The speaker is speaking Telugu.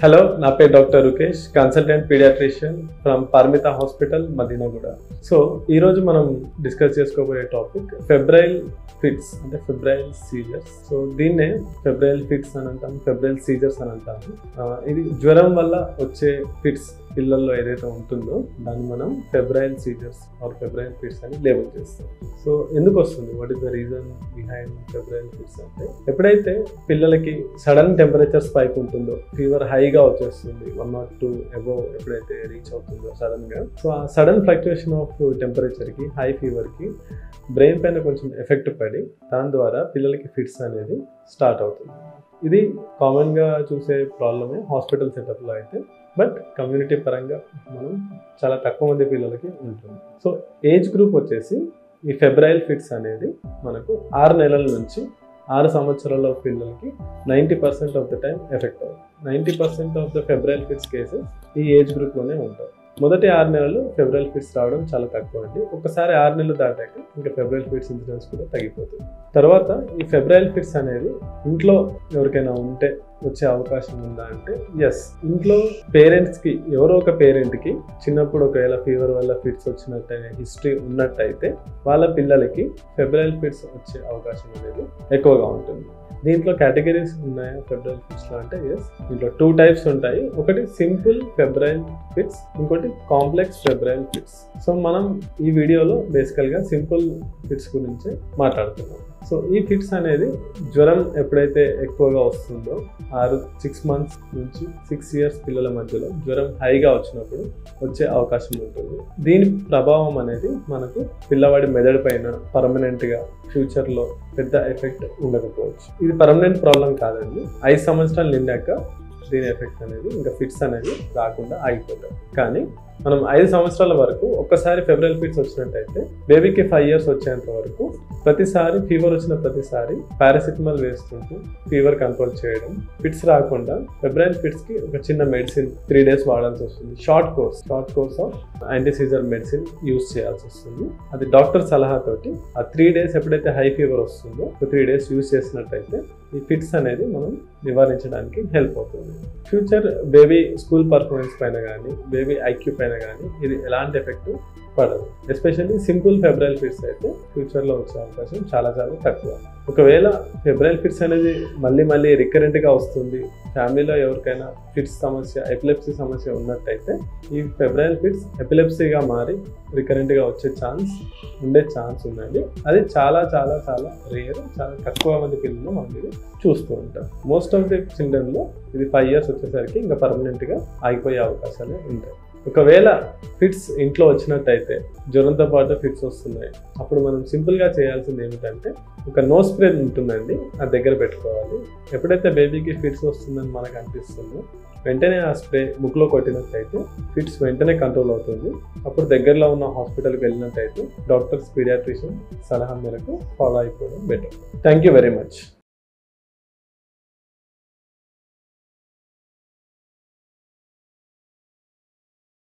Hello, na pe Dr. Rukesh, consultant pediatrician from Parmita Hospital, Madinaguda. So, ఈ రోజు మనం డిస్కస్ చేసుకోబోయే టాపిక్ ఫెబ్రైల్ ఫిట్స్ అంటే ఫెబ్రైల్ సీజర్స్. సో దీన్నే ఫెబ్రైల్ ఫిట్స్ అని అంటాం, ఫెబ్రైల్ సీజర్స్ అని అంటాము. ఇది జ్వరం వల్ల వచ్చే ఫిట్స్ పిల్లల్లో ఏదైతే ఉంటుందో దాన్ని మనం febrile seizures or febrile fits అని లేబుల్ చేస్తాం. సో ఎందుకు వస్తుంది, what is the reason behind febrile fits అంటే, ఎప్పుడైతే పిల్లలకి సడన్ టెంపరేచర్ స్పైక్ ఉంటుందో, ఫీవర్ హైగా వచ్చేస్తుంది 102 అబోవ్ ఎప్పుడైతే రీచ్ అవుతుందో సడన్ గా, సో ఆ సడన్ ఫ్లక్చుయేషన్ ఆఫ్ టెంపరేచర్ కి, హై ఫీవర్ కి బ్రెయిన్ పైన కొంచెం ఎఫెక్ట్ పడి దాని ద్వారా పిల్లలకి ఫిట్స్ అనేది స్టార్ట్ అవుతుంది. ఇది కామన్ గా చూసే ప్రాబ్లమే హాస్పిటల్ సెటప్ లో అయితే, బట్ కమ్యూనిటీ పరంగా మనం చాలా తక్కువ మంది పిల్లలకి ఉంటుంది. సో ఏజ్ గ్రూప్ వచ్చేసి ఈ ఫెబ్రైల్ ఫిట్స్ అనేది మనకు 6 నెలల నుంచి 6 సంవత్సరాల పిల్లలకి 90% ఆఫ్ ద టైం ఎఫెక్ట్ అవుతుంది. 90% of the febrile fits cases ఈ ఏజ్ గ్రూప్లోనే ఉంటాయి. మొదటి 6 నెలలు ఫెబ్రైల్ ఫిట్స్ రావడం చాలా తక్కువ అండి. ఒకసారి 6 నెలలు దాటాక ఇంకా ఫెబ్రైల్ ఫిట్స్ ఇన్సిడెన్స్ కూడా తగ్గిపోతుంది. తర్వాత ఈ ఫెబ్రైల్ ఫిట్స్ అనేది ఇంట్లో ఎవరికైనా ఉంటే వచ్చే అవకాశం ఉందా అంటే, ఎస్, ఇంట్లో పేరెంట్స్కి, ఎవరో ఒక పేరెంట్కి చిన్నప్పుడు ఒకవేళ ఫీవర్ వల్ల ఫిట్స్ వచ్చినట్టయితే హిస్టరీ ఉన్నట్టయితే వాళ్ళ పిల్లలకి ఫెబ్రైల్ ఫిట్స్ వచ్చే అవకాశం అనేది ఎక్కువగా ఉంటుంది. దీంట్లో కేటగిరీస్ ఉన్నాయా ఫెబ్రైల్ ఫిట్స్లో అంటే, ఎస్, దీంట్లో 2 టైప్స్ ఉంటాయి. ఒకటి సింపుల్ ఫెబ్రైల్ ఫిట్స్, ఇంకోటి కాంప్లెక్స్ ఫెబ్రైల్ ఫిట్స్. సో మనం ఈ వీడియోలో బేసికల్గా సింపుల్ ఫిట్స్ గురించి మాట్లాడుతున్నాం. సో ఈ ఫిట్స్ అనేది జ్వరం ఎప్పుడైతే ఎక్కువగా వస్తుందో, 6 మంత్స్ నుంచి 6 ఇయర్స్ పిల్లల మధ్యలో జ్వరం హైగా వచ్చినప్పుడు వచ్చే అవకాశం ఉంటుంది. దీని ప్రభావం అనేది మనకు పిల్లవాడి మెదడు పైన పర్మనెంట్గా ఫ్యూచర్లో పెద్ద ఎఫెక్ట్ ఉండకపోవచ్చు. ఇది పర్మనెంట్ ప్రాబ్లం కాదండి. 5 సంవత్సరాలు నిండాక దీని ఎఫెక్ట్ అనేది, ఇంకా ఫిట్స్ అనేది రాకుండా ఆగిపోతాయి. కానీ మనం 5 సంవత్సరాల వరకు ఒక్కసారి ఫెబ్రైల్ ఫిట్స్ వచ్చినట్టయితే బేబీకి 5 ఇయర్స్ వచ్చేంత వరకు ప్రతిసారి ఫీవర్ వచ్చిన ప్రతిసారి పారాసిటమాల్ వేస్తుంటూ ఫీవర్ కంట్రోల్ చేయడం, ఫిట్స్ రాకుండా ఫెబ్రైల్ ఫిట్స్కి ఒక చిన్న మెడిసిన్ 3 days వాడాల్సి వస్తుంది. Short course of antiseizure medicine use చేయాల్సి వస్తుంది. అది డాక్టర్ సలహాతోటి ఆ 3 days ఎప్పుడైతే హై ఫీవర్ వస్తుందో 3 days యూజ్ చేసినట్టయితే ఈ ఫిట్స్ అనేది మనం నివారించడానికి హెల్ప్ అవుతుంది. ఫ్యూచర్ బేబీ స్కూల్ పర్ఫార్మెన్స్ పైన కానీ, బేబీ ఐక్యూ పైన కానీ ఇది ఎలాంటి ఎఫెక్ట్ పడదు. ఎస్పెషల్లీ సింపుల్ ఫెబ్రైల్ ఫిట్స్ అయితే ఫ్యూచర్లో వచ్చే అవకాశం చాలా తక్కువ. ఒకవేళ ఫెబ్రైల్ ఫిట్స్ అనేది మళ్ళీ రికరెంట్గా వస్తుంది, ఫ్యామిలీలో ఎవరికైనా ఫిట్స్ సమస్య, ఎపిలెప్సీ సమస్య ఉన్నట్టయితే ఈ ఫెబ్రైల్ ఫిట్స్ ఎపిలెప్సీగా మారి రికరెంట్గా వచ్చే ఉండే ఛాన్స్ ఉందండి. అది చాలా రేర్, చాలా తక్కువ మంది పిల్లలు మనం ఇది చూస్తూ ఉంటాం. మోస్ట్ ఆఫ్ ది చిల్డ్రన్లో ఇది 5 years వచ్చేసరికి ఇంకా పర్మనెంట్గా ఆగిపోయే అవకాశాలే ఉంటాయి. ఒకవేళ ఫిట్స్ ఇంట్లో వచ్చినట్టయితే, జ్వరంతో పాటు ఫిట్స్ వస్తున్నాయి, అప్పుడు మనం సింపుల్గా చేయాల్సింది ఏమిటంటే, ఒక నోస్ స్ప్రే ఉంటుందండి, అది దగ్గర పెట్టుకోవాలి. ఎప్పుడైతే బేబీకి ఫిట్స్ వస్తుందని మనకు అనిపిస్తుందో వెంటనే ఆ స్ప్రే ముక్కులో కొట్టినట్టయితే ఫిట్స్ వెంటనే కంట్రోల్ అవుతుంది. అప్పుడు దగ్గరలో ఉన్న హాస్పిటల్కి వెళ్ళినట్టయితే డాక్టర్స్, పీడియాట్రిషియన్ సలహా మేరకు ఫాలో అయిపోవడం better. Thank you very much.